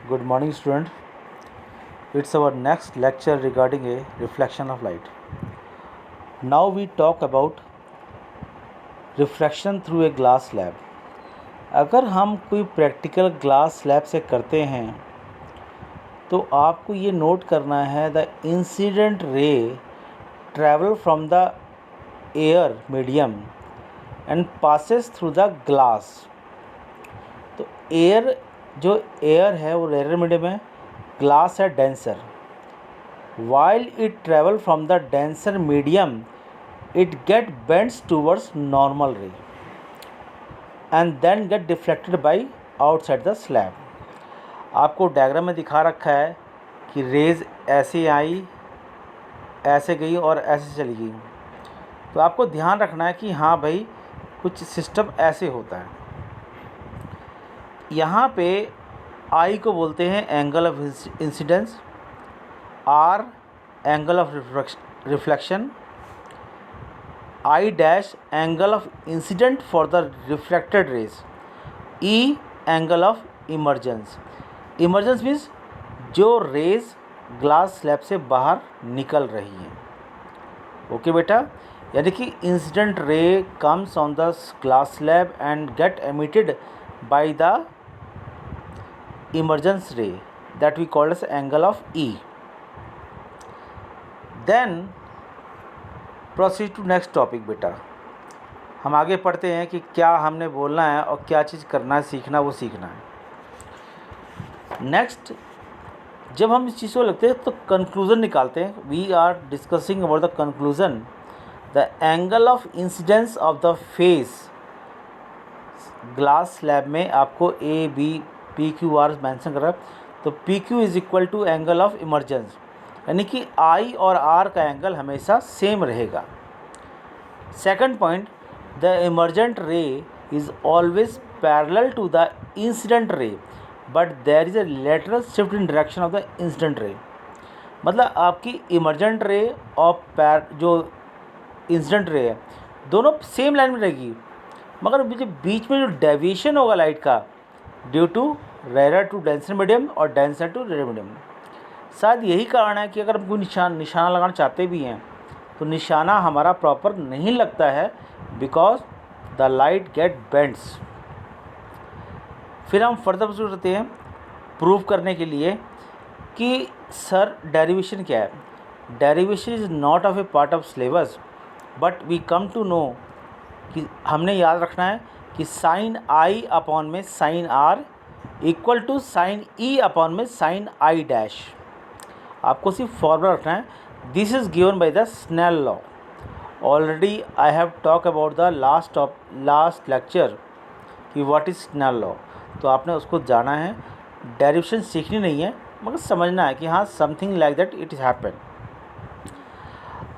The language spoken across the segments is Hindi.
Good morning, student. It's our next lecture regarding a reflection of light. Now we talk about reflection through a glass slab. अगर हम कोई प्रैक्टिकल ग्लास स्लैब से करते हैं तो आपको ये नोट करना है द इंसिडेंट रे travel from the air medium and passes through the glass. तो एयर है वो रेयर मीडियम है, ग्लास है denser. while it travel from the denser medium it get bends towards normal ray and then get deflected by outside the slab. आपको डायग्राम में दिखा रखा है कि रेज ऐसे आई, ऐसे गई और ऐसे चली गई. तो आपको ध्यान रखना है कि हाँ भाई कुछ सिस्टम ऐसे होता है. यहाँ पे आई को बोलते हैं angle of incidence, R angle of reflection, I dash angle of incident for the reflected raise, E angle of emergence. Emergence means जो रेज ग्लास स्लैब से बाहर निकल रही हैं. ओके बेटा, यानी कि incident ray comes on the glass slab and get emitted by the emergence ray that we called as angle of E. Then proceed to next topic. बेटा हम आगे पढ़ते हैं कि क्या हमने बोलना है और क्या चीज़ करना है, सीखना वो सीखना है. नेक्स्ट जब हम इस चीज़ को लगते हैं तो कंक्लूज़न निकालते हैं. We are discussing about the conclusion. The angle of incidence of the face glass slab में आपको A B P Q R mention कर रहा है. तो P Q is equal to angle of emergence, यानी कि आई और आर का एंगल हमेशा सेम रहेगा. Second point, the emergent ray is always parallel to the incident ray but there is a lateral shift in direction of the incident ray. मतलब आपकी इमर्जेंट रे और जो इंसिडेंट रे है दोनों सेम लाइन में रहेगी, मगर बीच में जो डेविएशन होगा लाइट का due to rare to denser medium और डेंसर टू रेयर मीडियम. शायद यही कारण है कि अगर हम कोई निशाना लगाना चाहते भी हैं तो निशाना हमारा प्रॉपर नहीं लगता है because the light get bends. फिर हम फर्दर प्रोसीड करते हैं प्रूव करने के लिए कि सर डेरिवेशन क्या है. Derivation is not of a part of syllabus but we come to know कि हमने याद रखना है कि साइन आई अपॉन में sine r equal to sine e upon में साइन आई डैश. आपको सिर्फ फॉर्मूला रखना है. This is given by the Snell law. Already I have talk about the last lecture कि व्हाट इज़ स्नेल लॉ. तो आपने उसको जाना है. डेरिवेशन सीखनी नहीं है मगर समझना है कि हाँ something like that it is happen.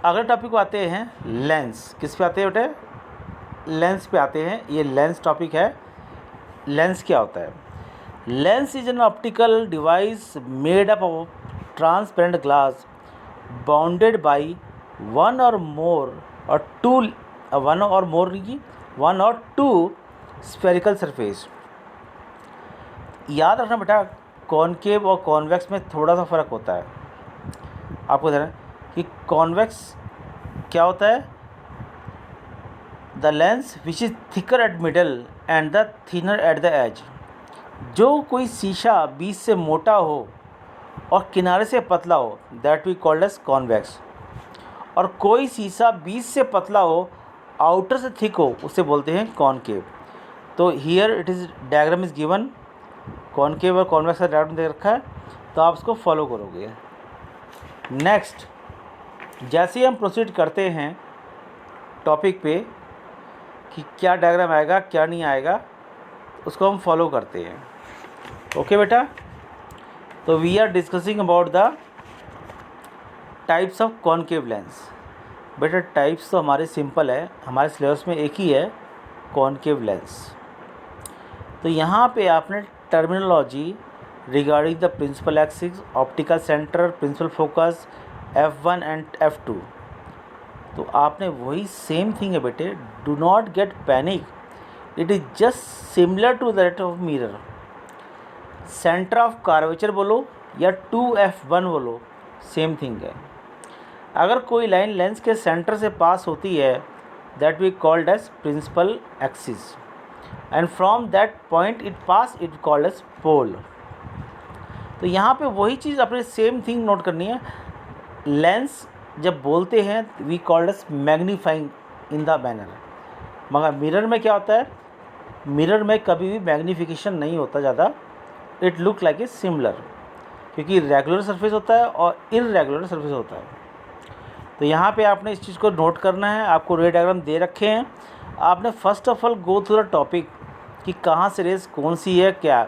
अगले टॉपिक को आते हैं लेंस. किस पे आते हैं बेटे? लेंस पे आते हैं. ये लेंस टॉपिक है. लेंस क्या होता है? Lens is an optical device made up of transparent glass bounded by one और टू स्फेरिकल सरफेस. याद रखना बेटा कॉनकेव और कॉन्वेक्स में थोड़ा सा फ़र्क होता है. आपको ध्यान कि कॉन्वेक्स क्या होता है? The lens which is thicker at middle and the thinner at the edge. जो कोई शीशा बीच से मोटा हो और किनारे से पतला हो that we called as convex. और कोई शीशा बीच से पतला हो आउटर से थिक हो उसे बोलते हैं कॉनकेव. तो here it is diagram is given. Concave और कॉन्वेक्स का डायग्राम दे रखा है तो आप उसको फॉलो करोगे. नेक्स्ट जैसे ही हम प्रोसीड करते हैं टॉपिक पे कि क्या डायग्राम आएगा क्या नहीं आएगा उसको हम फॉलो करते हैं. ओके बेटा, तो we are discussing about the types of concave lens. बेटा टाइप्स तो हमारे सिंपल है, हमारे सिलेबस में एक ही है कॉनकेव लेंस. तो यहाँ पे आपने terminology regarding the principal axis, optical centre, principal focus, F1 and F2. तो आपने वही सेम थिंग है बेटे. Do not get panic, it is just similar to that of mirror. Centre of curvature बोलो या 2f1 बोलो, सेम थिंग है। अगर कोई लाइन लेंस के सेंटर से पास होती है, that we called as principal axis, and from that point it pass it called as pole. तो यहाँ पे वही चीज़ अपने सेम थिंग नोट करनी है। लेंस जब बोलते हैं we called as magnifying in the manner, मगर मिरर में क्या होता है, मिरर में कभी भी मैग्नीफिकेशन नहीं होता ज़्यादा, it look like a similar, क्योंकि रेगुलर सरफेस होता है और इररेगुलर सरफेस होता है। तो यहाँ पे आपने इस चीज़ को नोट करना है। आपको रे डायग्राम दे रखे हैं, आपने first of all go through the topic कि कहाँ से रेस कौन सी है क्या।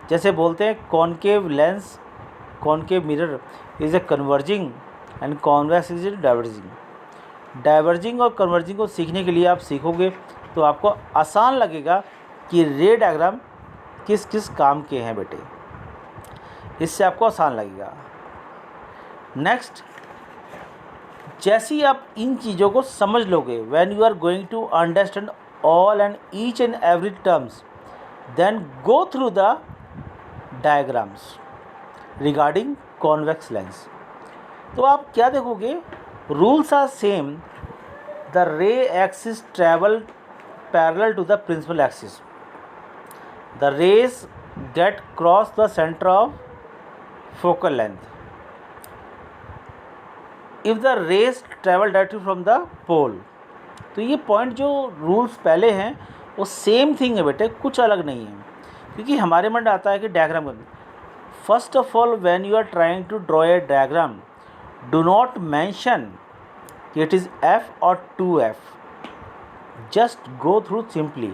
जैसे बोलते हैं concave lens, concave mirror is a converging and convex is a diverging. Diverging और कन्वर्जिंग को सीखने के लिए आप सीखोगे तो आपको आसान लगेगा कि रे डायग्राम किस किस काम के हैं बेटे, इससे आपको आसान लगेगा। नेक्स्ट, जैसे ही आप इन चीज़ों को समझ लोगे, when you are going to understand all and each and every terms, then go through the diagrams regarding convex lens. तो आप क्या देखोगे, rules are same, the ray axis travel parallel to the principal axis, the rays get cross the centre of focal length, if the rays travel directly from the pole. तो ये पॉइंट जो रूल्स पहले हैं वो सेम थिंग है बेटे, कुछ अलग नहीं है। क्योंकि हमारे मन में आता है कि डायग्राम करना, first of all when you are trying to draw a diagram, do not mention कि इट इज़ f और 2f, just go through simply.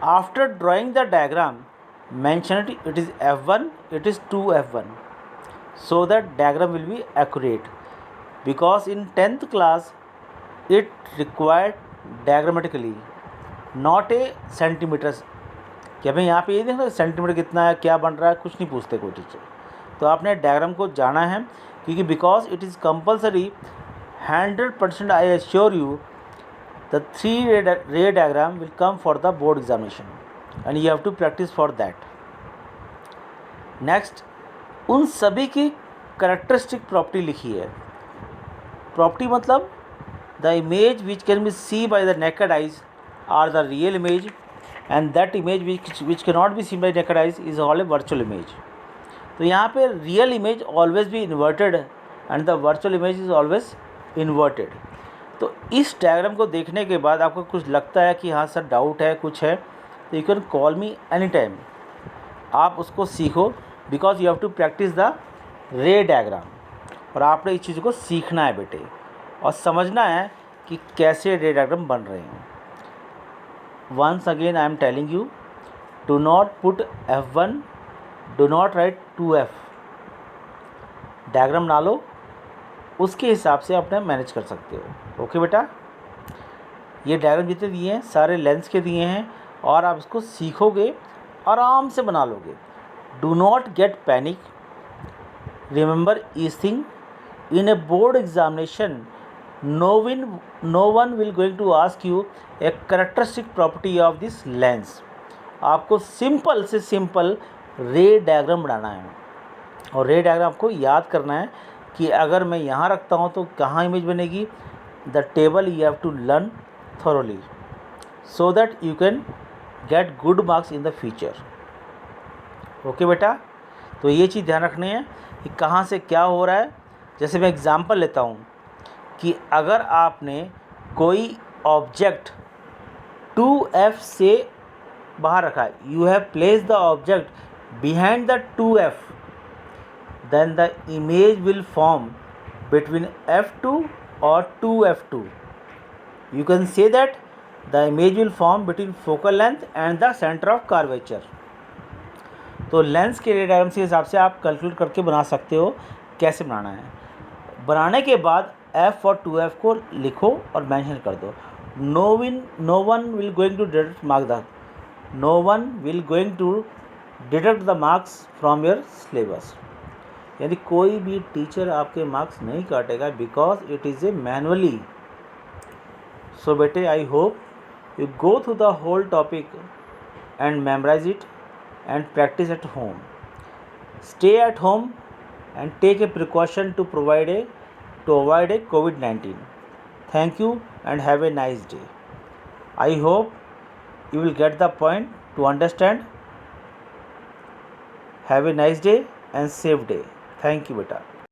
After drawing the diagram, mention it is f1, it is 2f1, so that diagram will be accurate, because in 10th class it required diagrammatically, not a centimeters, कि हमें यहाँ पे ये देखना सेंटीमीटर कितना है, क्या बन रहा है, कुछ नहीं पूछते कोई टीचर। तो आपने डायग्राम को जाना है, क्योंकि because it is compulsory, 100% I assure you the 3-ray diagram will come for the board examination and you have to practice for that. Next, उन सभी की characteristic property लिखी है। Property मतलब the image which can be seen by the naked eyes are the real image, and that image which cannot be seen by naked eyes is all a virtual image. तो यहाँ पे real image always be inverted and the virtual image is always inverted. तो इस डायग्राम को देखने के बाद आपको कुछ लगता है कि हाँ सर डाउट है, कुछ है, तो you can call me any time. आप उसको सीखो, because you have to practise the ray diagram, और आपने इस चीज़ को सीखना है बेटे और समझना है कि कैसे रे डायग्राम बन रहे हैं। Once again I am telling you, do not put f1, do not write 2f। Diagram ना लो, उसके हिसाब से अपने मैनेज कर सकते हो। ओके बेटा, ये डायग्राम जितने दिए हैं सारे लेंस के दिए हैं, और आप इसको सीखोगे, आराम से बना लोगे। Do not get panic, remember each thing, in a board examination no one will going to ask you a characteristic property of this lens. आपको सिंपल से सिंपल रे डायग्राम बनाना है, और रे डायग्राम आपको याद करना है कि अगर मैं यहाँ रखता हूँ तो कहाँ इमेज बनेगी। The table you have to learn thoroughly so that you can get good marks in the future. Okay बेटा, तो ये चीज़ ध्यान रखनी है कि कहाँ से क्या हो रहा है। जैसे मैं एग्जांपल लेता हूँ कि अगर आपने कोई ऑब्जेक्ट 2f से बाहर रखा है, you have place the object behind the 2f, then the image will form between f2 or 2f2. You can say that the image will form between focal length and the center of curvature. तो लेंस के रे डायग्राम के हिसाब से आप कैलकुलेट करके बना सकते हो कैसे बनाना है। बनाने के बाद f और 2f को लिखो और मेंशन कर दो। No one will going to deduct mark the, no one will going to deduct the marks from your syllabus. यानी कोई भी टीचर आपके मार्क्स नहीं काटेगा, because it is a manually. So बेटे, I hope you go through the whole topic and memorise it and practise at home. Stay at home and take a precaution to avoid a COVID-19. Thank you and have a nice day. I hope you will get the point to understand. Have a nice day and safe day. Thank you, beta.